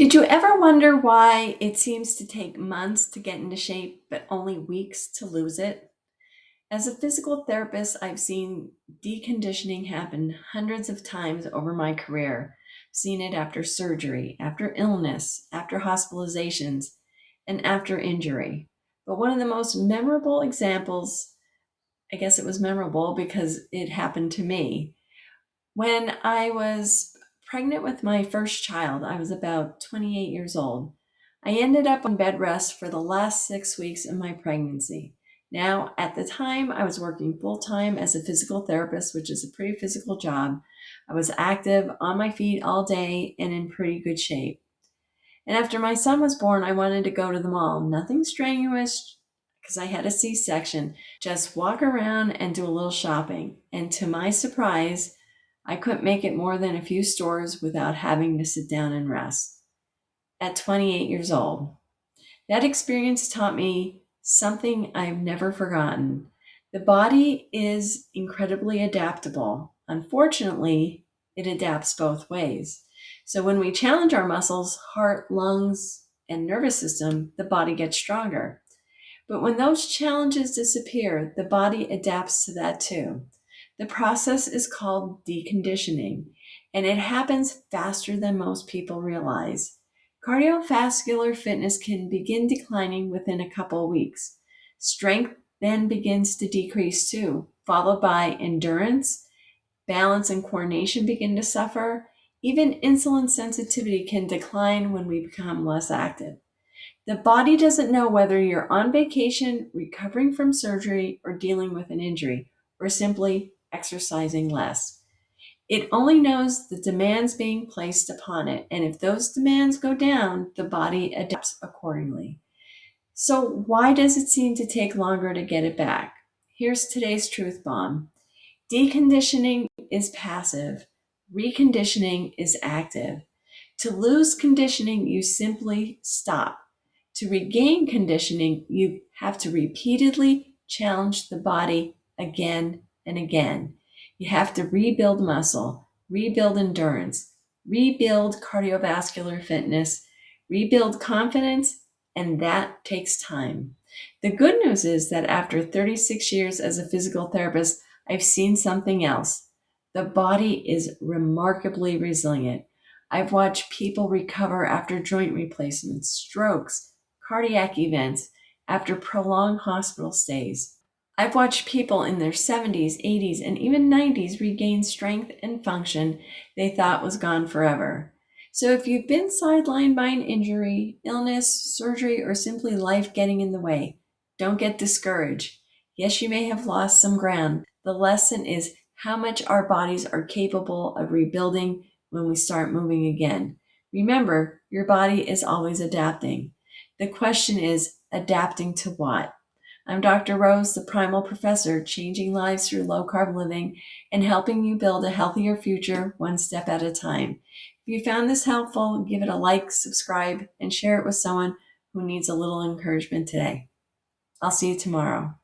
Did you ever wonder why it seems to take months to get into shape, but only weeks to lose it? As a physical therapist, I've seen deconditioning happen hundreds of times over my career. I've seen it after surgery, after illness, after hospitalizations, and after injury. But one of the most memorable examples, I guess it was memorable because it happened to me, when I was pregnant with my first child. I was about 28 years old. I ended up on bed rest for the last 6 weeks of my pregnancy. Now, at the time, I was working full time as a physical therapist, which is a pretty physical job. I was active, on my feet all day, and in pretty good shape. And after my son was born, I wanted to go to the mall. Nothing strenuous because I had a C section, just walk around and do a little shopping. And to my surprise, I couldn't make it more than a few stores without having to sit down and rest at 28 years old. That experience taught me something I've never forgotten. The body is incredibly adaptable. Unfortunately, it adapts both ways. So when we challenge our muscles, heart, lungs, and nervous system, the body gets stronger. But when those challenges disappear, the body adapts to that too. The process is called deconditioning, and it happens faster than most people realize. Cardiovascular fitness can begin declining within a couple of weeks. Strength then begins to decrease too, followed by endurance, balance, and coordination begin to suffer. Even insulin sensitivity can decline when we become less active. The body doesn't know whether you're on vacation, recovering from surgery, or dealing with an injury, or simply exercising less. It only knows the demands being placed upon it, and if those demands go down, the body adapts accordingly. So, why does it seem to take longer to get it back? Here's today's truth bomb. Deconditioning is passive, reconditioning is active. To lose conditioning, you simply stop. To regain conditioning, you have to repeatedly challenge the body again and again. You have to rebuild muscle, rebuild endurance, rebuild cardiovascular fitness, rebuild confidence, and that takes time. The good news is that after 36 years as a physical therapist, I've seen something else. The body is remarkably resilient. I've watched people recover after joint replacements, strokes, cardiac events, after prolonged hospital stays. I've watched people in their 70s, 80s, and even 90s regain strength and function they thought was gone forever. So if you've been sidelined by an injury, illness, surgery, or simply life getting in the way, don't get discouraged. Yes, you may have lost some ground. The lesson is how much our bodies are capable of rebuilding when we start moving again. Remember, your body is always adapting. The question is, adapting to what? I'm Dr. Rose, the Primal Professor, changing lives through low-carb living and helping you build a healthier future one step at a time. If you found this helpful, give it a like, subscribe, and share it with someone who needs a little encouragement today. I'll see you tomorrow.